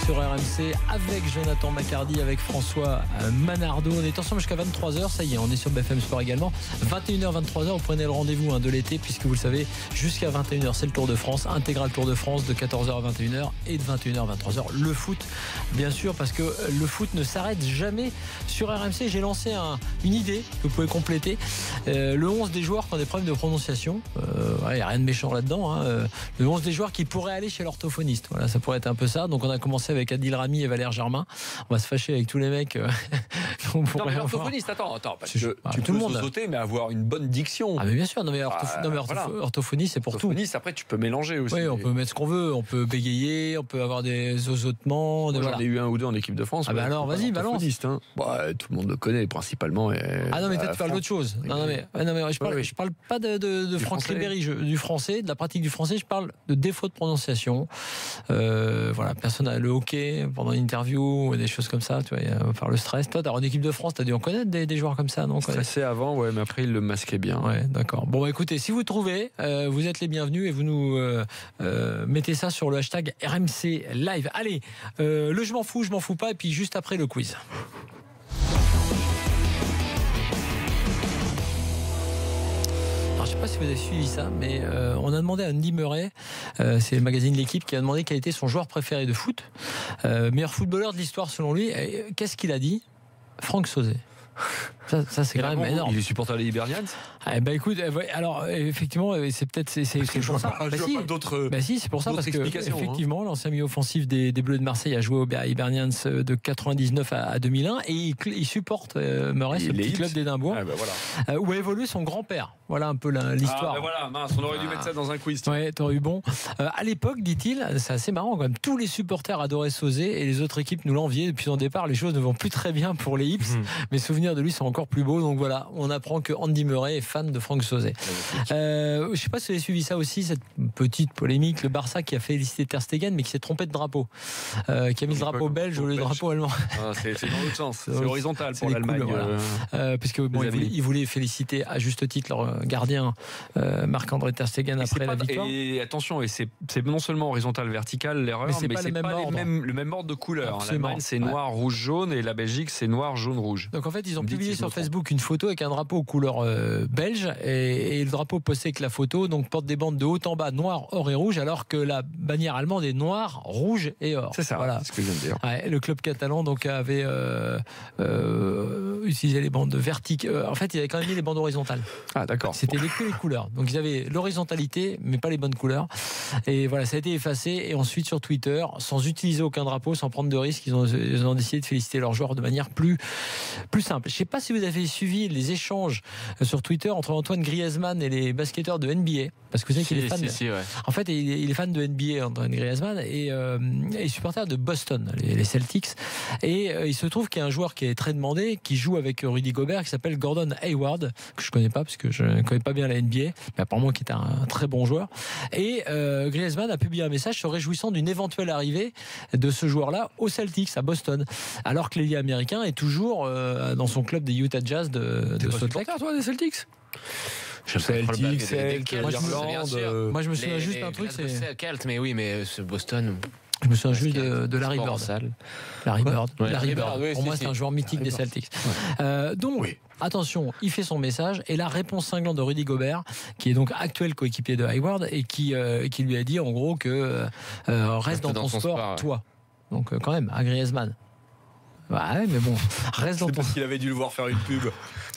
sur RMC avec Jonathan Macardy, avec François Manardo. On est ensemble jusqu'à 23h, ça y est, on est sur BFM Sport également. 21h, 23h, vous prenez le rendez-vous de l'été, puisque vous le savez, jusqu'à 21h, c'est le Tour de France, intégral Tour de France de 14h à 21h et de 21h à 23h. Le foot, bien sûr, parce que le foot ne s'arrête jamais sur RMC. J'ai lancé une idée que vous pouvez compléter. Le 11 des joueurs qui ont des problèmes de prononciation, il n'y a rien de méchant là-dedans, le 11 des joueurs qui pourraient aller chez l'orthophoniste. Voilà, ça pourrait être un peu ça. Donc on a commencé avec Adil Rami et Valère Germain. On va se fâcher avec tous les mecs. Non, mais l'orthophoniste, attends, parce que tu tout le peux monde sauter, mais avoir une bonne diction. Ah mais bien sûr, non mais Voilà. orthophonie c'est pour tout. Après tu peux mélanger aussi. Oui, on peut mettre ce qu'on veut, on peut bégayer, on peut avoir des zozotements. Moi, voilà. j'en ai eu un ou deux en équipe de France. Ah bah alors vas-y, balance. Hein. Tout le monde le connaît principalement. Ah non mais peut-être tu parles d'autre chose. Non mais je parle pas de Franck Ribéry, du français, de la pratique du français. Je parle de défaut de prononciation. Voilà, personne a le hockey pendant une interview, des choses comme ça. Tu vois, par le stress. Toi, dans l'équipe de France, t'as dû en connaître des joueurs comme ça, non? Stressé avant, ouais, mais après il le masquait bien. Ouais, d'accord. Bon, écoutez, si vous trouvez, vous êtes les bienvenus et vous nous mettez ça sur le hashtag RMC Live. Allez, le je m'en fous pas, et puis juste après le quiz. Alors, je ne sais pas si vous avez suivi ça, mais on a demandé à Andy Murray, c'est le magazine L'Équipe qui a demandé quel était son joueur préféré de foot, meilleur footballeur de l'histoire selon lui. Qu'est-ce qu'il a dit? Franck Sauzet. Ça c'est quand même énorme. Il est supporter des Hibernians. Écoute, alors effectivement, c'est peut-être c'est pour ça. C'est pour ça, parce que effectivement, l'ancien milieu offensif des Bleus de Marseille a joué aux Hibernians de 99 à 2001 et il supporte Murray, ce petit club d'Édimbourg, où a évolué son grand-père. Voilà un peu l'histoire. On aurait dû mettre ça dans un quiz. Ouais, t'aurais eu bon. À l'époque, dit-il, c'est assez marrant quand même. Tous les supporters adoraient Sauzet et les autres équipes nous l'enviaient. Depuis son départ, les choses ne vont plus très bien pour les Hips. Mes souvenirs de lui sont encore plus beaux. Donc voilà, on apprend que Andy Murray est fan de Franck Sauzet. Je ne sais pas si vous avez suivi ça aussi, cette petite polémique. Le Barça qui a félicité Ter Stegen, mais qui s'est trompé de drapeau. Qui a mis le drapeau belge ou le drapeau allemand. C'est dans l'autre sens. C'est horizontal pour l'Allemagne. Parce que il voulait féliciter à juste titre leur gardien Marc-André Ter Stegen après la victoire. Et attention, c'est non seulement horizontal, vertical l'erreur, mais c'est pas le même ordre de couleur. L'Allemagne c'est noir, rouge, jaune, et la Belgique c'est noir, jaune, rouge. Donc en fait ils ont publié sur Facebook une photo avec un drapeau couleur belge et le drapeau possède que la photo donc porte des bandes de haut en bas noir, or et rouge, alors que la bannière allemande est noir, rouge et or. C'est ça, voilà. C'est ce que je viens de dire. Ouais, le club catalan donc avait utilisé les bandes verticales. En fait, il avait quand même mis les bandes horizontales. Ah d'accord. C'était que les couleurs. Donc ils avaient l'horizontalité, mais pas les bonnes couleurs. Et voilà, ça a été effacé. Et ensuite sur Twitter, sans utiliser aucun drapeau, sans prendre de risques, ils ont décidé de féliciter leurs joueurs de manière plus simple. Je ne sais pas si vous avez suivi les échanges sur Twitter entre Antoine Griezmann et les basketteurs de NBA, parce que vous savez qu'il est fan. En fait, il est fan de NBA, Antoine Griezmann, et supporter de Boston, les Celtics. Et il se trouve qu'il y a un joueur qui est très demandé, qui joue avec Rudy Gobert, qui s'appelle Gordon Hayward, que je connais pas parce que je ne connais pas bien la NBA, mais apparemment qui est un très bon joueur. Et Griezmann a publié un message se réjouissant d'une éventuelle arrivée de ce joueur-là aux Celtics à Boston, alors que l'ailier américain est toujours dans son club des Utah Jazz de Salt Lake. Toi des Celtics? Moi je me souviens juste d'un truc, c'est Kelt, mais oui, mais ce Boston. Je me souviens juste de Larry Bird. Larry Bird. Oui, pour moi, c'est un joueur mythique des Celtics. Donc, attention, il fait son message et la réponse cinglante de Rudy Gobert, qui est donc actuel coéquipier de Hayward et qui lui a dit en gros que reste dans ton sport, toi. Donc quand même, à Griezmann. Ouais, mais bon, reste dans ton. Parce qu'il avait dû le voir faire une pub.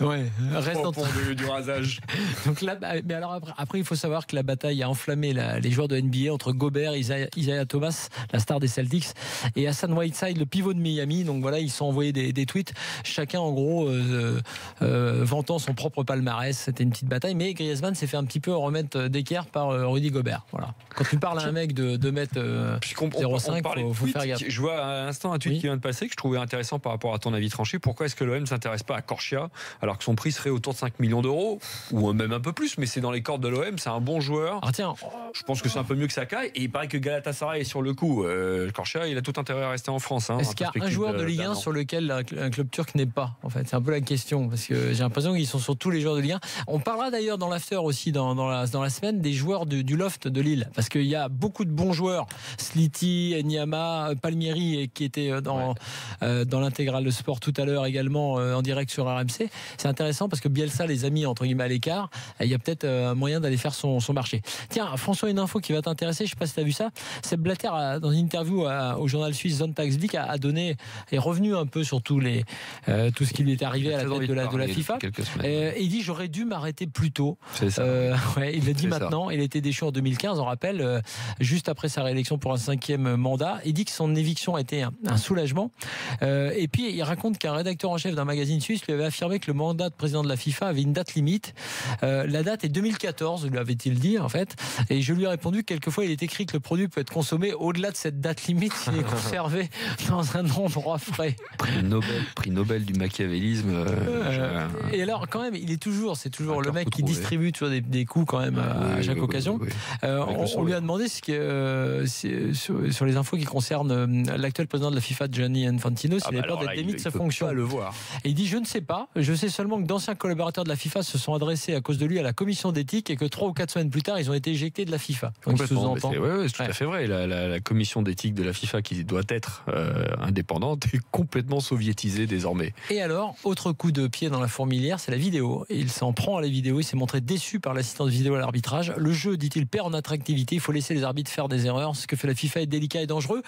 Ouais, reste dans ton du rasage. Donc là, mais alors après, il faut savoir que la bataille a enflammé les joueurs de NBA entre Gobert, Isaiah Thomas, la star des Celtics, et Hassan Whiteside, le pivot de Miami. Donc voilà, ils se sont envoyés des tweets, chacun en gros vantant son propre palmarès. C'était une petite bataille, mais Griezmann s'est fait un petit peu remettre d'équerre par Rudy Gobert. Voilà. Quand tu parles à un mec de 2 mètres 0,5, faut faire gaffe. Je vois à l'instant un tweet qui vient de passer que je trouvais intéressant. intéressant par rapport à ton avis tranché. Pourquoi est-ce que l'OM ne s'intéresse pas à Corchia alors que son prix serait autour de 5 millions d'euros ou même un peu plus, mais c'est dans les cordes de l'OM, c'est un bon joueur. Ah tiens, je pense que c'est un peu mieux que Sakai et il paraît que Galatasaray est sur le coup. Corchia, il a tout intérêt à rester en France. Est-ce qu'il y a un joueur de Ligue 1 sur lequel un club turc n'est pas, en fait? C'est un peu la question, parce que j'ai l'impression qu'ils sont sur tous les joueurs de Ligue 1. On parlera d'ailleurs dans l'after aussi, dans la semaine, des joueurs du loft de Lille, parce qu'il y a beaucoup de bons joueurs. Sliti, Niama, Palmieri, qui était dans l'intégral de sport tout à l'heure également en direct sur RMC. C'est intéressant parce que Bielsa les a mis entre guillemets à l'écart. Il y a peut-être un moyen d'aller faire son marché. Tiens, François, une info qui va t'intéresser, je ne sais pas si tu as vu ça. Seb Blatter, dans une interview au journal suisse Sonntagsblick, est revenu un peu sur tout ce qui lui est arrivé à la tête de la FIFA. Et il dit j'aurais dû m'arrêter plus tôt. C'est ça. Il le dit maintenant. Il a été déchu en 2015, on rappelle, juste après sa réélection pour un 5e mandat. Il dit que son éviction a été un soulagement. Et puis il raconte qu'un rédacteur en chef d'un magazine suisse lui avait affirmé que le mandat de président de la FIFA avait une date limite. La date est 2014, lui avait-il dit en fait. Et je lui ai répondu que quelquefois il est écrit que le produit peut être consommé au-delà de cette date limite s'il est conservé dans un endroit frais. Prix Nobel du machiavélisme. Et alors quand même, c'est toujours le mec qui distribue toujours des coups quand même à chaque occasion. On lui a demandé sur les infos qui concernent l'actuel président de la FIFA, Gianni Infantino, s'il avait peur d'être démis de sa fonction. Le voir. Et il dit je ne sais pas, je sais seulement que d'anciens collaborateurs de la FIFA se sont adressés à cause de lui à la commission d'éthique et que 3 ou 4 semaines plus tard ils ont été éjectés de la FIFA. Donc c'est tout à fait vrai. La commission d'éthique de la FIFA qui doit être indépendante est complètement soviétisée désormais. Et alors, autre coup de pied dans la fourmilière, c'est la vidéo. Et il s'en prend à la vidéo, il s'est montré déçu par l'assistance vidéo à l'arbitrage. Le jeu, dit-il, perd en attractivité, il faut laisser les arbitres faire des erreurs. Ce que fait la FIFA est délicat et dangereux.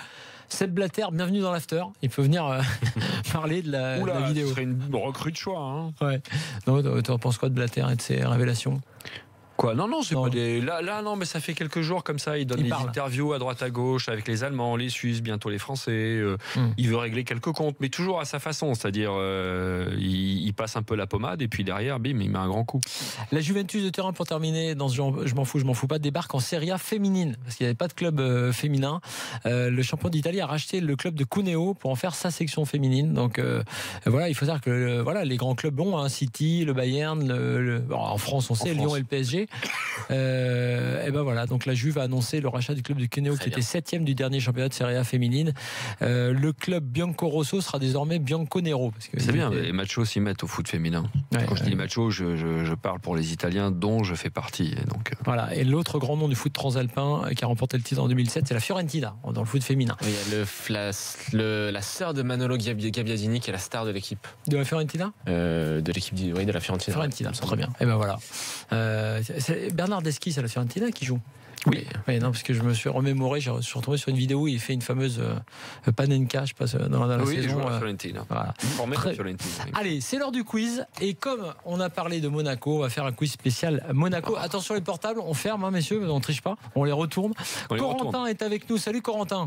Seb Blatter, bienvenue dans l'after. Il peut venir parler de la vidéo. Ce serait une recrue de choix. Hein. Ouais. Donc, tu en penses quoi de Blatter et de ses révélations? Quoi? Non, c'est pas des. Là, non, mais ça fait quelques jours comme ça. Il donne des interviews à droite à gauche avec les Allemands, les Suisses, bientôt les Français. Il veut régler quelques comptes, mais toujours à sa façon. C'est-à-dire, il passe un peu la pommade et puis derrière, bim, il met un grand coup. La Juventus de Turin, pour terminer, dans ce genre, je m'en fous pas, débarque en Serie A féminine parce qu'il n'y avait pas de club féminin. Le champion d'Italie a racheté le club de Cuneo pour en faire sa section féminine. Donc voilà, il faut savoir que les grands clubs bons, City, le Bayern, en France, on sait, Lyon et le PSG. Et ben voilà, donc la Juve a annoncé le rachat du club de Cuneo qui était 7e du dernier championnat de Serie A féminine. Le club Bianco-Rosso sera désormais Bianconero. C'est bien, les machos s'y mettent au foot féminin. Quand je dis machos, je parle pour les Italiens dont je fais partie. Donc, voilà, et l'autre grand nom du foot transalpin qui a remporté le titre en 2007, c'est la Fiorentina dans le foot féminin. Oui, il y a la sœur de Manolo Gabbiadini qui est la star de l'équipe. De la Fiorentina de l'équipe de la Fiorentina. Fiorentina, très bien. Et ben voilà. C'est Bernard Deschi, c'est la Fiorentina qui joue. Oui, non, parce que je me suis remémoré, je suis retrouvé sur une vidéo où il fait une fameuse Panenka, je passe dans la saison. Voilà. Allez, c'est l'heure du quiz. Et comme on a parlé de Monaco, on va faire un quiz spécial Monaco. Attention les portables, on ferme, messieurs, on ne triche pas, on les retourne. Corentin est avec nous. Salut Corentin.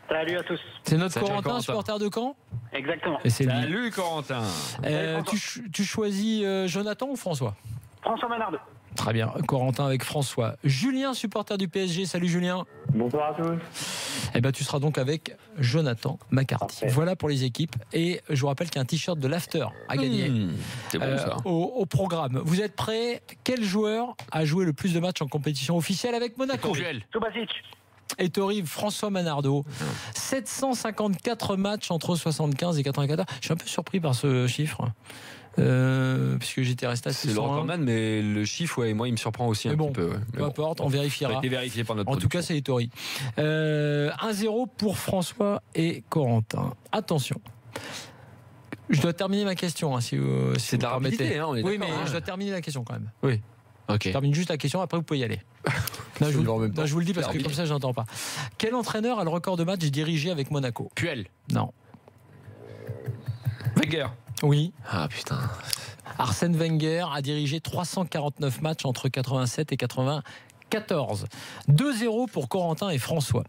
Salut à tous. C'est notre Corentin, supporter de Caen. Exactement. Et c'est Salut Corentin. Tu choisis Jonathan ou François? François Manardo. Très bien, Corentin avec François. Julien, supporter du PSG. Salut Julien. Bonsoir à tous. Eh ben, tu seras donc avec Jonathan McCarthy. Parfait. Voilà pour les équipes. Et je vous rappelle qu'il y a un t-shirt de l'after à gagner. C'est bon ça. Au programme. Vous êtes prêts? Quel joueur a joué le plus de matchs en compétition officielle avec Monaco? Subasic. Et t'arrives François Manardo. 754 matchs entre 75 et 94. Je suis un peu surpris par ce chiffre. Puisque j'étais resté assez c'est le recordman, mais le chiffre, moi, il me surprend aussi un petit peu. Ouais. Peu importe, on vérifiera. Ça a été vérifié par notre en tout cas, c'est Ettori. 1-0 pour François et Corentin. Attention. Je dois terminer ma question, si c'est de la rapidité, on est oui, mais je dois terminer la question quand même. Oui. Okay. Je termine juste la question, après vous pouvez y aller. je vous le dis parce que comme ça, je n'entends pas. Quel entraîneur a le record de matchs dirigé avec Monaco? Puel. Non. Wenger. Oui. Ah putain. Arsène Wenger a dirigé 349 matchs entre 87 et 94. 2-0 pour Corentin et François.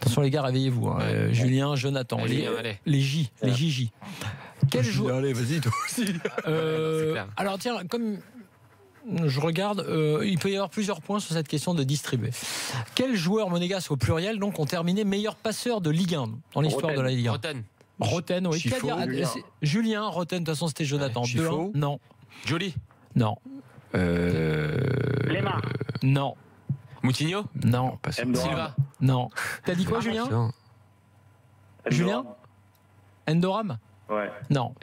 Attention les gars, réveillez-vous. Julien, Jonathan, les JJ. Quel joueur? Allez, vas-y toi aussi. Alors tiens, comme je regarde, il peut y avoir plusieurs points sur cette question de distribuer. Quels joueurs monégasques au pluriel donc ont terminé meilleur passeur de Ligue 1 dans l'histoire de la Ligue 1? Roten, oui. Chifo, Julien, Roten, de toute façon, c'était Jonathan. Chifo. 2-1. Non. Joly. Non. Lemar. Non. Moutinho. Non. Pas sûr. Endoram. Silva. Non. T'as dit quoi, Julien? Julien? Endoram? Ouais. Non.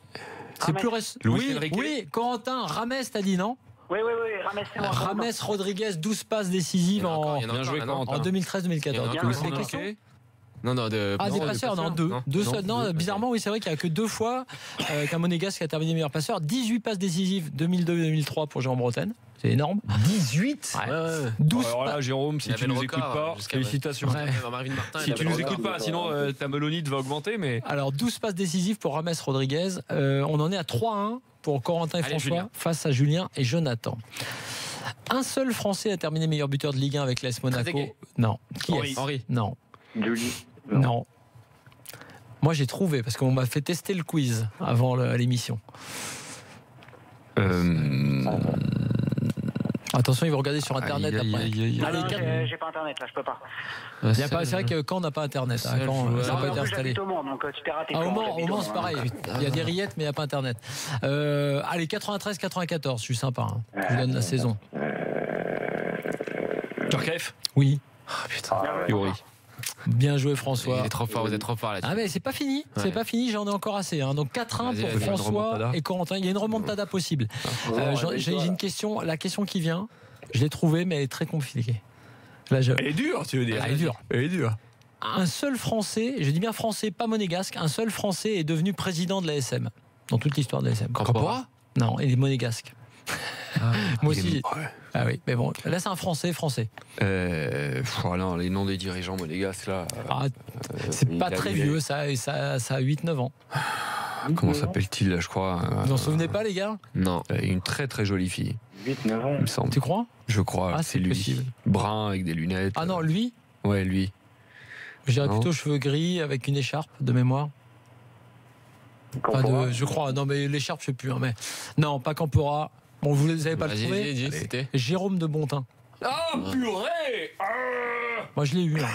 C'est Rames. plus récent. Luis Oui, Enrique. oui, Corentin, Rames, t'as dit non? Oui, Rames, c'est moi. Rames Rodriguez, 12 passes décisives Il y en a Bien encore, joué, là, non Corentin. en 2013-2014. Il y en a C'est encore des un. questions? Non, Ah, des passeurs, non, deux. Non, bizarrement, oui, c'est vrai qu'il n'y a que 2 fois qu'un Monégasque a terminé meilleur passeur. 18 passes décisives, 2002-2003 pour Jérôme Roten. C'est énorme. 18. Ouais. 12 Alors là, Jérôme, si Il y tu avait le nous écoutes record, pas, jusqu'à félicitations. Ouais. Marvin Martin. Si tu nous écoutes pas, sinon ta melonite va augmenter, mais. Alors, 12 passes décisives pour Rames Rodriguez. On en est à 3-1 pour Corentin et Allez, François Julien. face à Julien et Jonathan. Un seul Français a terminé meilleur buteur de Ligue 1 avec l'AS Monaco. Trezeguet. Non. Qui Henry. est-ce? Henry. Non. Julie. Non. Moi, j'ai trouvé parce qu'on m'a fait tester le quiz avant l'émission. Attention, ils vont regarder sur Internet après. Ah Allez, non, quatre- j'ai pas Internet là, je peux pas. Il y a pas- C'est vrai que quand on n'a pas Internet, hein, Seul quand joueur. ça n'a Non, pas mais été en plus, installé. j'habite au Mans, donc tu t'es raté. Ah, au quand Mans, j'habite c'est pareil. Il y a des rillettes, mais il n'y a pas Internet. Allez, 93-94, je suis sympa. Hein. Je vous donne la saison. Turkef. Oui, Ah putain. Yuri. bien joué Il François. est trop fort, vous êtes trop fort là-dessus. Ah mais c'est pas fini, c'est Ouais. pas fini, j'en ai encore assez. Hein. Donc 4-1 Vas-y, pour vas-y, une François remontada. et Corentin. Il y a une remontada possible. J'ai une question, la question qui vient, je l'ai trouvée, mais elle est très compliquée. Là, Elle est dure, tu veux dire. Elle est dure. Elle est dure. Un seul Français, je dis bien Français, pas monégasque, un seul Français est devenu président de l'ASM dans toute l'histoire de l'ASM. Campora. Non, il est monégasque. Moi aussi. Ouais. Ah oui, mais bon, là c'est un Français. Non, les noms des dirigeants monégasques là. Ah, c'est il pas a- très il a- vieux, ça a 8-9 ans. Comment s'appelle-t-il là, je crois. Vous en souvenez pas, les gars? Non. Une très très jolie fille, 8-9 ans. il me semble. Tu crois? Je crois. Ah, c'est c'est lui. possible. Brun avec des lunettes. Ah non, lui, Ouais, lui. je dirais Non. plutôt cheveux gris avec une écharpe de mémoire. Je crois. Non, mais l'écharpe, je sais plus. Hein, mais non, pas Campora. Bon, vous n'avez pas le Vas-y, trouvé? dis, c'était. Jérôme de Bontin. Oh purée. Moi, je l'ai eu. Hein.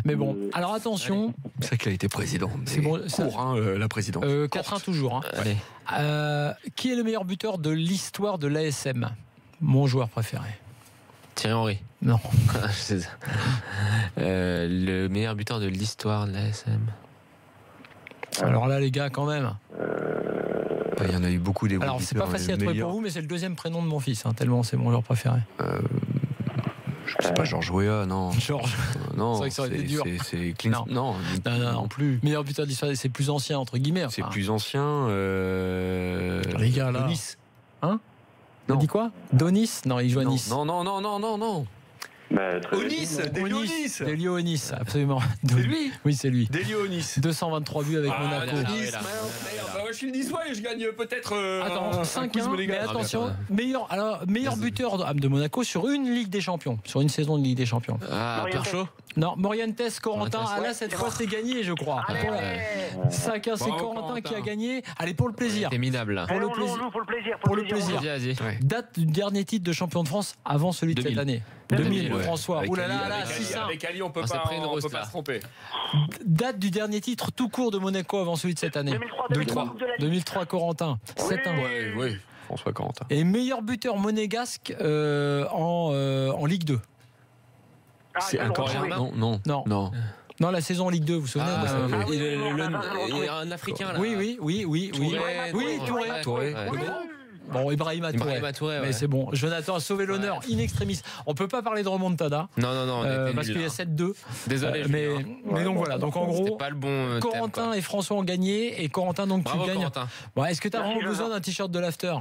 Mais bon, alors attention. C'est vrai qu'il a été président. C'est bon, ça- Court, hein, la présidence. 4-1 toujours. Hein. Allez. Qui est le meilleur buteur de l'histoire de l'ASM? Mon joueur préféré. Thierry Henry. Non. C'est ça. Le meilleur buteur de l'histoire de l'ASM. Alors là, les gars, quand même. Il y en a eu beaucoup des. Alors, c'est pas facile à trouver pour vous, mais c'est le deuxième prénom de mon fils, hein, tellement c'est mon joueur préféré. Je sais pas, Georges Weah, non. Georges. Non, C'est vrai que ça aurait été dur. C'est Clint. Non, Non plus. Meilleur buteur de l'histoire, c'est plus ancien, entre guillemets. C'est enfin. plus ancien. Les gars, là. Donis. Hein? Non. On dit quoi? Donis? Non, il joue à Non, Nice. non. Onis, Delionis. Delio Onis, absolument. C'est lui. Oui, c'est lui. Delionis. 223 buts avec Monaco. là, là. Nice, merde. Je suis le niçois et je gagne peut-être. Attends, un 5-1, quiz mais monégasque. attention, meilleur buteur de Monaco sur une Ligue des Champions, sur une saison de Ligue des Champions. Ah, Morientes. Perchaud. Non, Morientes, Corentin, Morientes. ah là, cette fois, c'est gagné, je crois. Allez, Pour la- allez. 5-1, c'est Bravo, Corentin qui a Corentin. gagné. Allez, pour le plaisir. C'est minable là. Pour le Allez, on plaisir. joue pour le plaisir. Pour le plaisir. Vas-y, vas-y. Ouais. Date du dernier titre de champion de France avant celui de 2000. cette année. 2000, 2000, ouais. François. Avec Ouh là Ali, là, là, avec Ali, 6-1. avec Ali, on peut On s'est pris une pas rose, se là. tromper. Date du dernier titre tout court de Monaco avant celui de cette année. 2003. 2003, Corentin. 7-1. Oui, François Corentin. Et meilleur buteur monégasque en Ligue 2. C'est incroyable. Non. Non, la saison en Ligue 2, vous vous souvenez Ah, de- Ah oui, il oui, y a un Africain là. Oui. Touré. Touré. Bon, Ibrahima Touré. Ibrahima Touré, Mais ouais. c'est bon. Jonathan a sauvé l'honneur in extremis. On peut pas parler de remontada Non, on était parce nuls, qu'il y a là. 7-2. Désolé, mais Julien. donc voilà. Donc en C'était gros, pas le bon thème, Corentin quoi. et François ont gagné et Corentin donc Bravo tu gagnes. Corentin. Bon, est-ce que tu as Merci, vraiment besoin Jonathan. d'un t-shirt de l'after?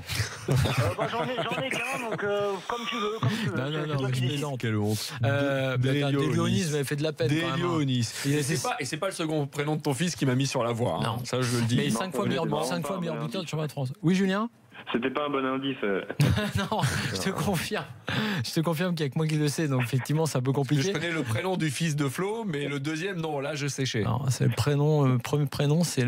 J'en ai qu'un, donc comme tu veux. Non, C'est toi mais qui je décides. plaisante. Quelle honte. Délionis m'avait fait de la peine quand même. hein. Il Et était- c'est pas le second prénom de ton fils qui m'a mis sur la voie. hein. Non. Ça, je le dis. Mais 5 fois meilleur buteur du championnat de France. Oui, Julien? C'était pas un bon indice. Non, je te confirme. Je te confirme qu'il y a que moi qui le sais, donc effectivement, c'est un peu compliqué. Je connais le prénom du fils de Flo, mais le deuxième, non, là, je séchais. C'est le prénom, le premier prénom, c'est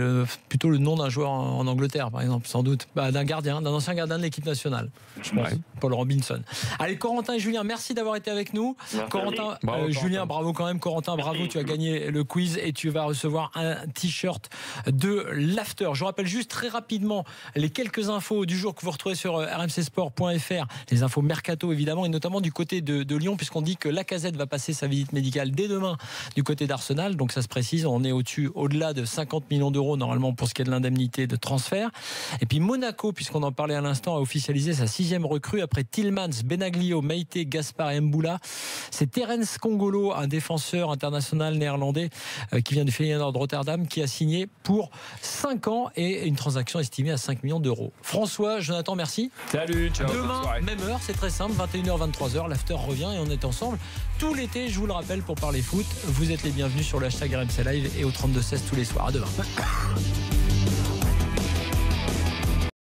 plutôt le nom d'un joueur en Angleterre, par exemple, sans doute. D'un gardien, d'un ancien gardien de l'équipe nationale, je pense. Ouais. Paul Robinson. Allez, Corentin et Julien, merci d'avoir été avec nous. Merci. Corentin, bravo, Julien, bravo quand même. Corentin, bravo, merci. Tu as gagné le quiz et tu vas recevoir un t-shirt de l'After. Je vous rappelle juste très rapidement les quelques infos du jour que vous retrouvez sur rmcsport.fr, les infos mercato évidemment, et notamment du côté de Lyon, puisqu'on dit que Lacazette va passer sa visite médicale dès demain du côté d'Arsenal, donc ça se précise, on est au-delà de 50 millions d'euros normalement pour ce qui est de l'indemnité de transfert. Et puis Monaco, puisqu'on en parlait à l'instant, a officialisé sa 6e recrue après Tillmans, Benaglio, Meite, Gaspard et Mboula. C'est Terence Kongolo, un défenseur international néerlandais qui vient du Feyenoord de Rotterdam, qui a signé pour 5 ans et une transaction estimée à 5 millions d'euros. François, Jonathan, merci. Salut, ciao. Demain, même heure, c'est très simple, 21h, 23h, l'After revient et on est ensemble tout l'été, je vous le rappelle, pour parler foot. Vous êtes les bienvenus sur le hashtag RMC Live et au 32-16 tous les soirs. À demain.